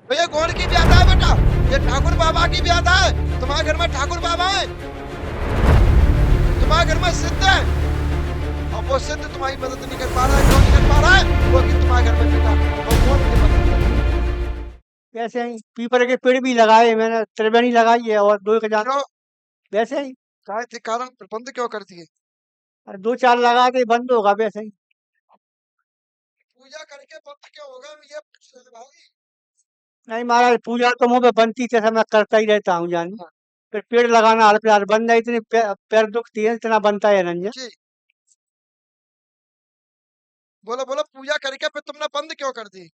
भैया गौड़ की ब्याता है बेटा, ये ठाकुर बाबा की ब्याता है। तुम्हारे घर में ठाकुर बाबा है, तुम्हारे घर में सिद्ध है, और वो सिद्ध तुम्हारी मदद नहीं कर पा रहा है। क्यों नहीं कर पा रहा है? वो कि तुम्हारे घर में बेटा वो गौड़ की मदद नहीं कर वैसे ही पीपल के पेड़ भी लगाए मैंने, त्रिवेणी लगाई है और दो एक पा जान रहा। वैसे ही। क्यों थे कारण प्रबंध क्यों करती है? अरे दो चार लगा के बंद होगा वैसे ही। पूजा करके बंद क्यों होगा, ये पूछ रहे भाई। नहीं महाराज, पूजा तो मुंह पे बनती थी, ऐसा मैं करता ही रहता हूँ जान। हाँ, फिर पेड़ लगाना हाल फिलहाल बंद है, इतनी पैर दुखती है, इतना बनता है रंजन। जी बोलो बोलो, पूजा करके फिर तुमने बंद क्यों कर दी?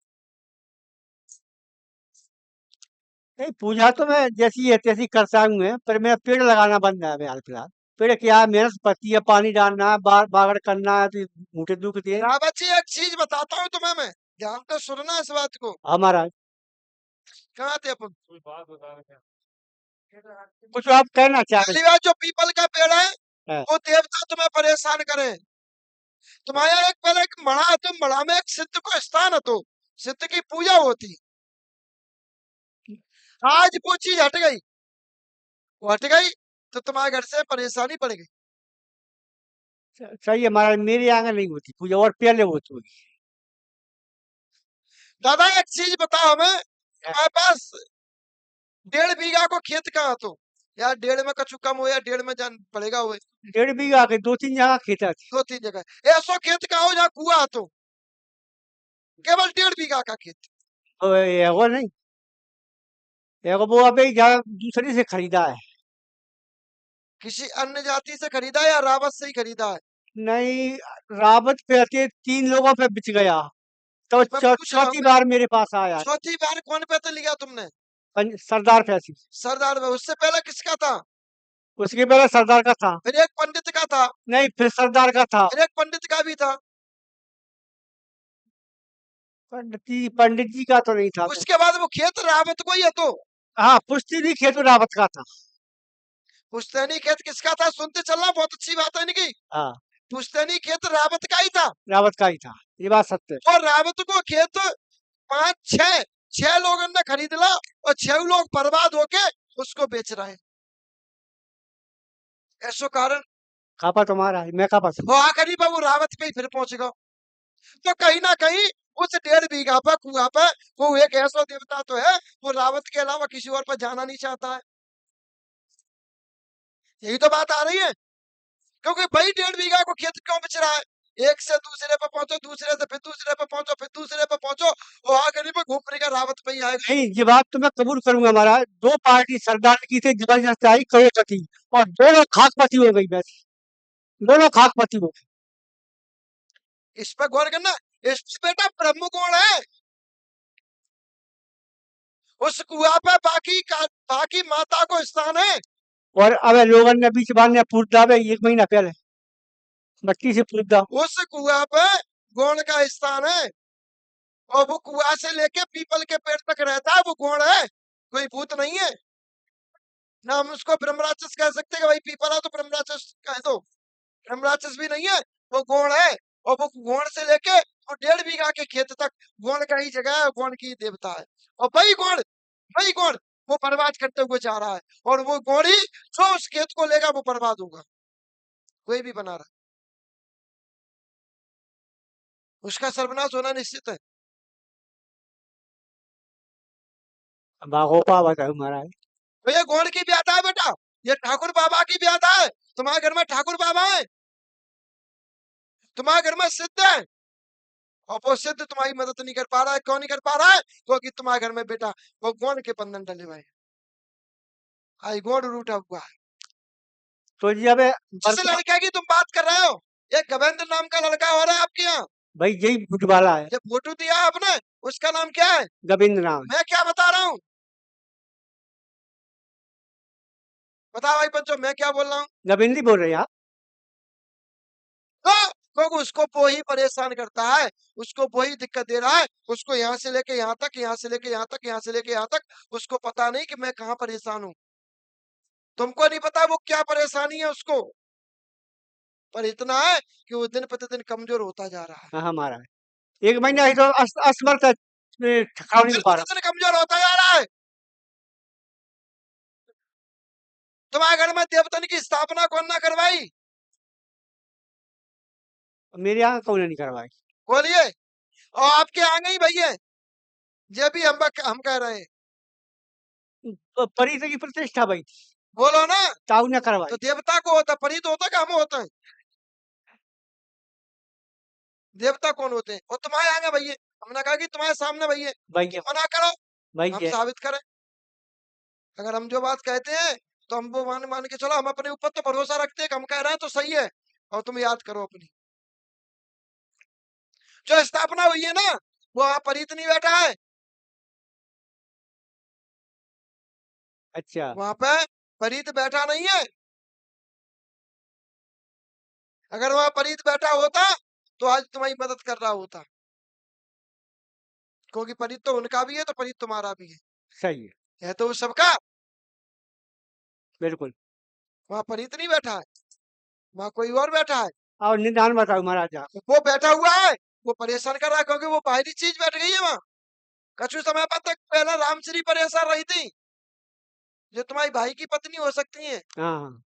नहीं, पूजा तो मैं जैसी है तैसी करता हूँ मैं, पर मेरा पेड़ लगाना बंद है अभी हाल फिलहाल। पेड़ क्या है, मेहनत पड़ती है, पानी डालना है, बागड़ करना है, तो मुझे दुखती है। रावत जी एक चीज बताता हूँ तुम्हें मैं, ध्यान से सुनना इस बात को। हमारा कहाँ थे अपन? कुछ आप कहना चाह रहे पहली बात, जो पीपल का पेड़ है हैं? वो देवता तुम्हें परेशान करे। तुम्हारा एक पहले एक मड़ा है, तुम मड़ा में एक सिद्ध को स्थान है, तो सिद्ध की पूजा होती। आज वो चीज हट गई, वो हट गई तो तुम्हारे घर से परेशानी पड़ गई। सही है महाराज, मेरे आंगन नहीं होती पूजा, और पहले होती होगी। दादा एक चीज बताओ हमें, तुम्हारे पास 1.5 बीघा को खेत कहाँ तो? यार 1.5 में कछु कम हो या 1.5 में जान पड़ेगा हुए। 1.5 बीघा के 2-3 जगह खेता थी। 2-3 जगह ऐसो खेत का हो जहाँ कुआ तो, केवल 1.5 बीघा का खेत। और ये वो नहीं, वो अभी जगह दूसरे से खरीदा है। किसी अन्य जाति से खरीदा या रावत से ही खरीदा है? नहीं, रावत पे आते 3 लोगों पे बिच गया, तो मैं पूछ रहा हूँ चौथी बार मेरे पास आया। चौथी बार कौन पे तो लिया तुमने? सरदार फैसी। सरदार में, उससे पहले किसका था? उसके पहले सरदार का था। फिर एक पंडित का था, नहीं, फिर सरदार का था। फिर एक पंडित का भी था। पंडित जी का तो नहीं था फिर। उसके बाद वो खेत रावत को ही है तो। हाँ, पुश्ती खेत रावत का था। पुश्तैनी खेत किसका था? सुनते चलना, बहुत अच्छी बात है इनकी। हाँ, पुश्तैनी खेत रावत का ही था। रावत का ही था, ये बात सत्य है। और रावत को खेत पांच छह छह लोगों ने खरीद ला, और 6 लोग बर्बाद होके उसको बेच रहे हैं। ऐसो कारण खापा तुम्हारा है, मैं खापा वो आखिरी पर वो रावत पे ही फिर पहुंच गया। तो कहीं ना कहीं उस 1.5 बीघा पर कुआ पर वो एक ऐसा देवता तो है, वो रावत के अलावा किसी और पर जाना नहीं चाहता है। यही तो बात आ रही है। क्योंकि भाई 1.5 बीघा को खेत क्यों बेच रहा है? एक से दूसरे पर पहुंचो, दूसरे से फिर दूसरे पर पहुंचो, फिर दूसरे पर पहुंचो, और आखिरी में घूम फिर कर रावत पे ही आएगा। नहीं, ये बात तो मैं कबूल करूंगा महाराज, दो पार्टी सरदार की थी, जबरदस्त आई करोड़पति, और दोनों खाकपति हो गई, बस दोनों खाकपति हो गई। इस पर गौर करना, इस पे बेटा ब्रह्म गुण है। उस कुआ पे बाकी माता को स्थान है। और अब लोगों ने बीच बांधने पूछ दावे 1 महीना पहले मट्टी से पूछ दा। उस कुआ पे गौण का स्थान है, और वो कुआ से लेके पीपल के पेड़ तक रहता है, वो गौण है, कोई भूत नहीं है। ना हम उसको ब्रह्मराक्षस कह सकते कि भाई पीपल है तो ब्रह्मराक्षस कह दो, ब्रह्मराक्षस भी नहीं है, वो गौण है। और वो गौण से लेके और 1.5 बीघा के खेत तक गौण का ही जगह है, गौण की देवता है। और वही गौण वो बर्बाद करते हुए जा रहा है, और वो गौड़ी जो उस खेत को लेगा वो बर्बाद होगा, कोई भी बना रहा, उसका सर्वनाश होना निश्चित है। भागो पा बताओ महाराज। तो ये गौड़ की ब्याता है बेटा, ये ठाकुर बाबा की ब्याता है। तुम्हारे घर में ठाकुर बाबा है, तुम्हारे घर में सिद्ध है, और वो सिद्ध तुम्हारी मदद नहीं कर पा रहा है। क्यों नहीं कर पा रहा है? क्योंकि तुम्हारे घर में बेटा वो गौड़ के बंधन डले हुए हैं। आई गौड़ रूठा हुआ है। तो जी अब जिस लड़के की तुम बात कर रहे हो, एक गवेंद्र नाम का लड़का हो रहा है आपके यहाँ, भाई यही फुटवाला है। जब फोटो दिया आपने, उसका नाम क्या है? गोविंद नाम है। मैं क्या बता रहा हूँ, बताओ भाई पंचो, मैं क्या बोल रहा हूँ? गोविंद ही बोल रहे हैं आप। तो क्योंकि उसको वो ही परेशान करता है, उसको वो ही दिक्कत दे रहा है। उसको यहाँ से लेके यहाँ तक, यहाँ से लेके यहाँ तक, यहाँ से लेके यहाँ तक, उसको पता नहीं कि मैं कहाँ परेशान हूँ। तुमको नहीं पता वो क्या परेशानी है उसको, पर इतना है कि वो दिन प्रतिदिन कमजोर होता जा रहा है। हाँ, हमारा है। 1 महीना ही तो असमर्थ है, मैं खड़ा नहीं दिन हो पा रहा। प्रतिदिन कमजोर होता जा रहा है। तुम्हारे घर में देवतन की स्थापना कौन ना करवाई? मेरे यहाँ कौन नहीं करवाई। बोलिए। और आपके आगे ही भैया, ये भी हम कह रहे हैं। परित की प्रतिष्ठा भाई बोलो ना। ताऊ ने तो करवाई। देवता को होता, परी तो होता, काम होता है। देवता कौन होते हैं? और तुम्हारे आगे भैया, हमने कहा कि तुम्हारे सामने भैया, भाई मना करो, भाई हम है। साबित करें। अगर हम जो बात कहते हैं तो हम वो मान मान के चलो, हम अपने ऊपर तो भरोसा रखते हैं कि हम कह रहे हैं तो सही है। और तुम याद करो अपनी जो स्थापना हुई है ना, वो वहां परीत नहीं बैठा है, अच्छा। वहां पे परीत बैठा नहीं है। अगर वहां परीत बैठा होता तो आज तुम्हारी मदद कर रहा होता, क्योंकि परीत तो उनका भी है तो परीत तुम्हारा भी है। सही है। है तो उस सबका। बिल्कुल। वहां परीत नहीं बैठा है, वहां कोई और बैठा है। और निदान बताओ महाराज आप। वो बैठा हुआ है, वो परेशान कर रहा है, क्योंकि वो बाहरी चीज बैठ गई है वहां। कुछ समय पर तक पहला रामश्री परेशान रही थी, जो तुम्हारी भाई की पत्नी हो सकती है। हाँ हाँ।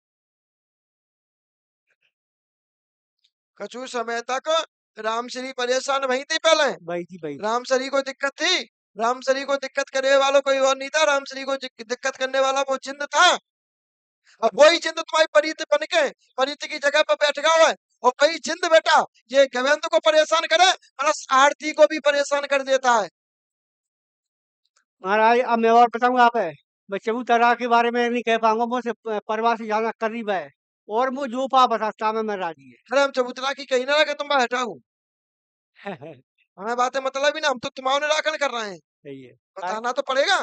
कुछ समय तक रामश्री परेशान वही थी पहले। भाई जी भाई। रामश्री को दिक्कत थी। रामश्री को दिक्कत करने वाला कोई और नहीं था, रामश्री को दिक्कत करने वाला वो जिंद था। अब वही जिंद तुम्हारी परीत बन के परीत की जगह पर बैठ गया है। और वही जिंद बेटा ये गोविंद को परेशान करे, प्लस आरती को भी परेशान कर देता है। महाराज अब मैं और बताऊंगा आप है। मैं चबूतरा के बारे में नहीं कह पाऊंगा, मुझसे परवाह से जाना करीब है। और मुझे जो पा बताता मैं राजी है। अरे हम चबूतरा की कहीं ना कि तुम हटाओ, हमें बातें मतलब ही ना, हम तो तुम्हारा निराकरण कर रहे हैं, सही है। बताना तो पड़ेगा।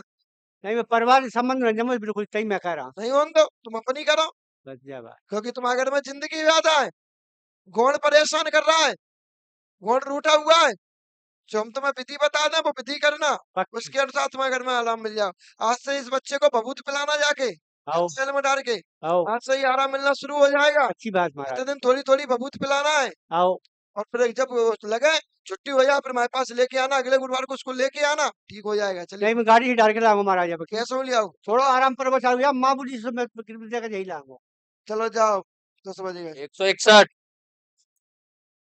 नहीं मैं परिवार से संबंध नहीं मुझे बिल्कुल सही मैं कह रहा हूँ। नहीं होने दो, तुम अपनी करो, बस जय बात। क्योंकि तुम्हारे घर में जिंदगी ज्यादा है। गौड़ परेशान कर रहा है, गौड़ रूठा हुआ है। जो हम तुम्हें विधि बता दें वो विधि करना, पक्की। उसके अनुसार तुम्हारे घर में आराम मिल जाओ। आज से इस बच्चे को भभूत पिलाना जाके आओ। तेल में डाल के, आओ। आज से ही आराम मिलना शुरू हो जाएगा। अच्छी बात महाराज। प्रतिदिन थोड़ी थोड़ी भभूत पिलाना है। आओ। और फिर जब वो लगे छुट्टी हो जाए, फिर हमारे पास लेके आना, अगले गुरुवार को उसको लेके आना, ठीक हो जाएगा। चलिए। नहीं मैं गाड़ी से डाल के लाऊंगा महाराज अब की। कैसे हो लिया? थोड़ा आराम पर बचा लिया माँ बुढ़ी से मैं जगह यही लाऊंगा। चलो जाओ, 10 बजे। 161